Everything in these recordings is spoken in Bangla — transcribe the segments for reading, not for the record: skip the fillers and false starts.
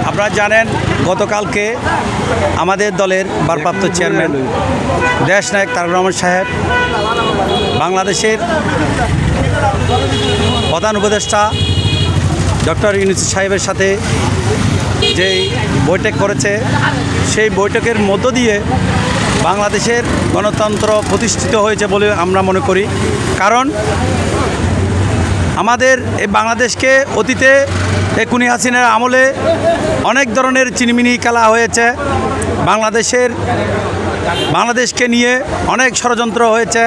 আপনারা জানেন গতকালকে আমাদের দলের ভারপ্রাপ্ত চেয়ারম্যান দেশনায়ক তারেক রহমান সাহেব বাংলাদেশের প্রধান উপদেষ্টা ডক্টর ইউনূস সাহেবের সাথে যেই বৈঠক করেছে সেই বৈঠকের মধ্য দিয়ে বাংলাদেশের গণতন্ত্র প্রতিষ্ঠিত হয়েছে বলে আমরা মনে করি। কারণ আমাদের এই বাংলাদেশকে অতীতে খুনি হাসিনার আমলে অনেক ধরনের চিনিমিনি খেলা হয়েছে, বাংলাদেশকে নিয়ে অনেক ষড়যন্ত্র হয়েছে,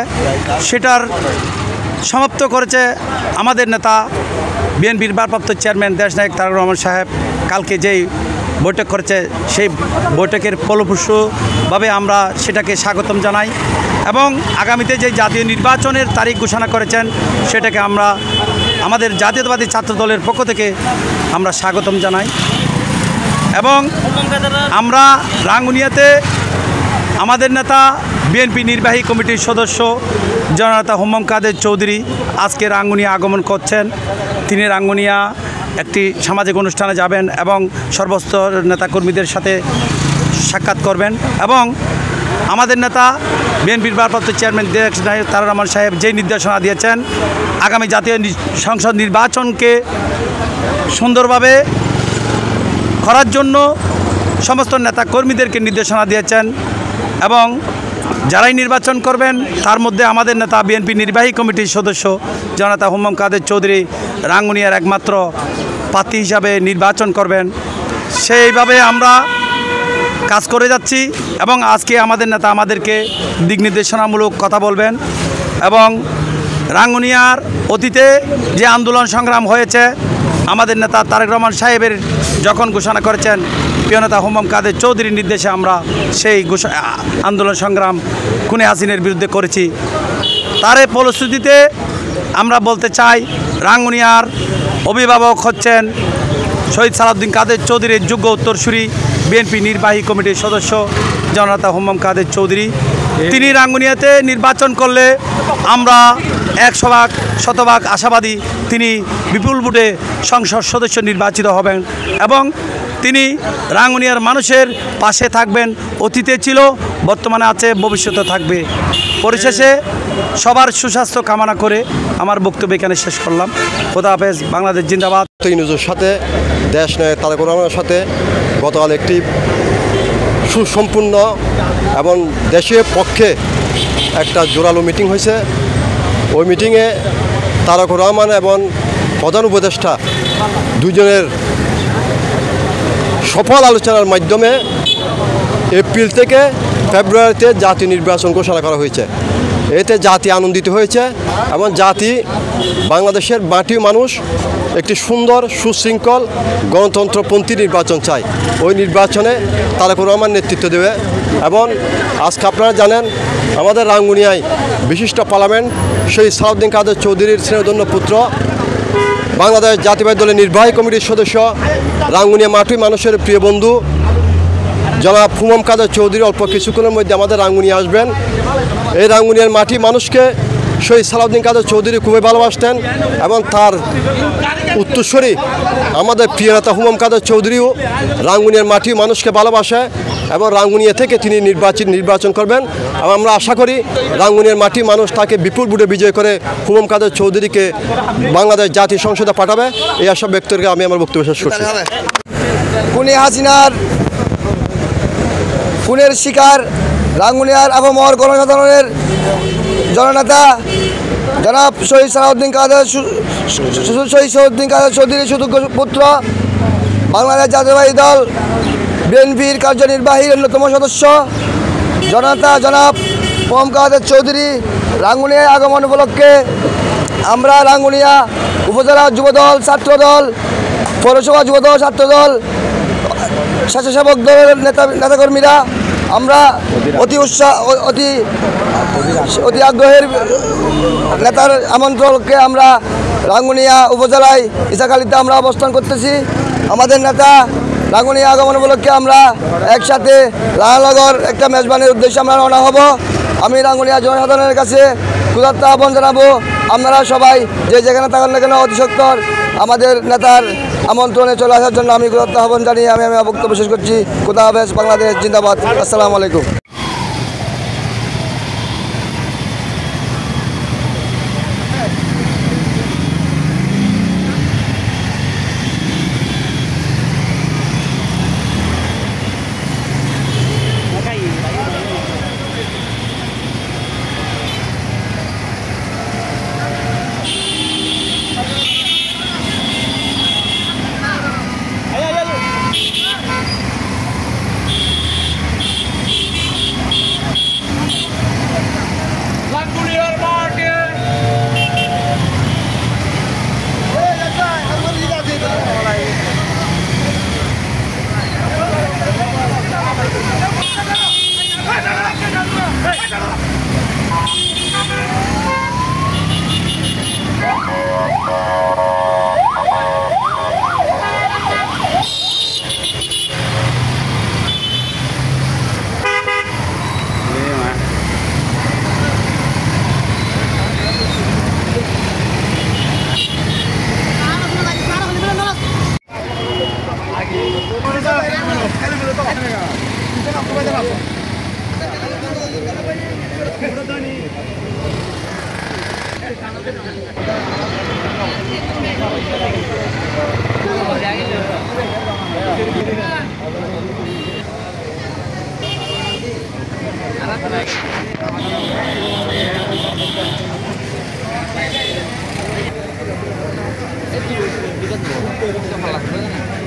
সেটার সমাপ্ত করেছে আমাদের নেতা বিএনপির ভারপ্রাপ্ত চেয়ারম্যান দেশনায়ক তারেক রহমান সাহেব কালকে যেই বৈঠক করেছে সেই বৈঠকের ফলপ্রসূভাবে আমরা সেটাকে স্বাগতম জানাই এবং আগামীতে যে জাতীয় নির্বাচনের তারিখ ঘোষণা করেছেন সেটাকে আমরা আমাদের জাতীয়তাবাদী ছাত্র দলের পক্ষ থেকে আমরা স্বাগতম জানাই এবং আমরা রাঙ্গুনিয়াতে আমাদের নেতা বিএনপি নির্বাহী কমিটির সদস্য জননেতা হুম্মাম কাদের চৌধুরী আজকে রাঙ্গুনিয়া আগমন করছেন। তিনি রাঙ্গুনিয়া একটি সামাজিক অনুষ্ঠানে যাবেন এবং সর্বস্তর নেতাকর্মীদের সাথে সাক্ষাৎ করবেন এবং আমাদের নেতা বিএনপির ভারপ্রাপ্ত চেয়ারম্যান দেশনায়ক তারেক রহমান সাহেব যেই নির্দেশনা দিয়েছেন আগামী জাতীয় সংসদ নির্বাচনকে সুন্দরভাবে করার জন্য সমস্ত নেতাকর্মীদেরকে নির্দেশনা দিয়েছেন এবং যারাই নির্বাচন করবেন তার মধ্যে আমাদের নেতা বিএনপি নির্বাহী কমিটির সদস্য জননেতা হুম্মাম কাদের চৌধুরী রাঙ্গুনিয়ার একমাত্র প্রার্থী হিসাবে নির্বাচন করবেন। সেইভাবে আমরা কাজ করে যাচ্ছি এবং আজকে আমাদের নেতা আমাদেরকে দিক নির্দেশনামূলক কথা বলবেন এবং রাঙ্গুনিয়ার অতীতে যে আন্দোলন সংগ্রাম হয়েছে আমাদের নেতা তারেক রহমান সাহেবের যখন ঘোষণা করেছেন প্রিয় নেতা হুম্মাম কাদের চৌধুরীর নির্দেশে আমরা সেই আন্দোলন সংগ্রাম খুনি হাসিনার বিরুদ্ধে করেছি। তার ফলশ্রুতিতে আমরা বলতে চাই রাঙ্গুনিয়ার অভিভাবক হচ্ছেন শহীদ সালাউদ্দিন কাদের চৌধুরীর যোগ্য উত্তরসূরি বিএনপি নির্বাহী কমিটির সদস্য জননেতা হুম্মাম কাদের চৌধুরী। তিনি রাঙ্গুনিয়াতে নির্বাচন করলে আমরা 100% আশাবাদী তিনি বিপুল ভোটে সংসদ সদস্য নির্বাচিত হবেন এবং তিনি রাঙ্গুনিয়ার মানুষের পাশে থাকবেন। অতীতে ছিল, বর্তমানে আছে, ভবিষ্যতে থাকবে। পরিশেষে সবার সুস্বাস্থ্য কামনা করে আমার বক্তব্য এখানে শেষ করলাম। খোদা হাফেজ, বাংলাদেশ জিন্দাবাদ। ইউনূসের সাথে দেশনায়ক তারেক রহমানের সাথে গতকাল একটি সুসম্পূর্ণ এবং দেশের পক্ষে একটা জোরালো মিটিং হয়েছে। ওই মিটিংয়ে তারেক রহমান এবং প্রধান উপদেষ্টা দুজনের সফল আলোচনার মাধ্যমে এপ্রিল থেকে ফেব্রুয়ারিতে জাতীয় নির্বাচন ঘোষণা করা হয়েছে। এতে জাতি আনন্দিত হয়েছে এবং জাতি বাংলাদেশের মাটির মানুষ একটি সুন্দর সুশৃঙ্খল গণতন্ত্রপন্থী নির্বাচন চায়। ওই নির্বাচনে তারেক রহমান নেতৃত্ব দেবে এবং আজকে আপনারা জানেন আমাদের রাঙ্গুনিয়ায় বিশিষ্ট পার্লামেন্ট শহীদ সালাউদ্দিন কাদের চৌধুরীর স্নেহধন্য পুত্র বাংলাদেশ জাতীয়তাবাদী দলের নির্বাহী কমিটির সদস্য রাঙ্গুনিয়া মাটির মানুষের প্রিয় বন্ধু জনাব হুম্মাম কাদের চৌধুরী অল্প কিছুক্ষণের মধ্যে আমাদের রাঙ্গুনিয়া আসবেন। এই রাঙ্গুনিয়ার মাটি মানুষকে শহীদ সালাউদ্দিন কাদের চৌধুরী খুবই ভালোবাসতেন এবং তার উত্তরসূরি আমাদের প্রিয় নেতা হুম্মাম কাদের চৌধুরীও রাঙ্গুনিয়ার মাটি মানুষকে ভালোবাসে এবং রাঙ্গুনিয়া থেকে তিনি নির্বাচন করবেন এবং আমরা আশা করি রাঙ্গুনিয়ার মাটি মানুষ তাকে বিপুল ভোটে বিজয় করে হুম্মাম কাদের চৌধুরীকে বাংলাদেশ জাতীয় সংসদে পাঠাবে। এই আশা ব্যক্ত করে আমি আমার বক্তব্য শেষ করছি। খুনি হাসিনার খুনের শিকার রাঙ্গুনিয়ার আপামর গণসাধারণের জননেতা জনাব শহীদ সালাউদ্দিন কাদের চৌধুরীর সুযোগ্য পুত্র বাংলাদেশ জাতীয়তাবাদী দল বিএনপির কার্যনির্বাহীর অন্যতম সদস্য জননেতা জনাব মোহাম্মদ কাদের চৌধুরী রাঙ্গুনিয়ায় আগমন উপলক্ষে আমরা রাঙ্গুনিয়া উপজেলা যুবদল ছাত্রদল পৌরসভা যুবদল ছাত্রদল স্বেচ্ছাসেবক দলের নেতাকর্মীরা আমরা অতি আগ্রহের নেতার আমন্ত্রণকে আমরা রাঙ্গুনিয়া উপজেলায় ইসাখালীতে আমরা অবস্থান করতেছি। আমাদের নেতা রাঙ্গুনিয়া আগমন উপলক্ষে আমরা একসাথে লালনগর একটা মেজবানির উদ্দেশ্যে আমরা রওনা হব। আমি রাঙ্গুনিয়া জনসাধারণের কাছে ক্ষুধার্ত আহ্বান জানাবো, আপনারা সবাই যে যেখানে থাকেন না কেন অতি সত্বর আমাদের নেতার আমন্ত্রণে চলে আসার জন্য আমি ক্ষুধার্ত আহ্বান জানিয়ে আমি বক্তব্য শেষ করছি। খুদা হাফেজ, বাংলাদেশ জিন্দাবাদ। আসসালামু আলাইকুম। ভালো লাগবে না।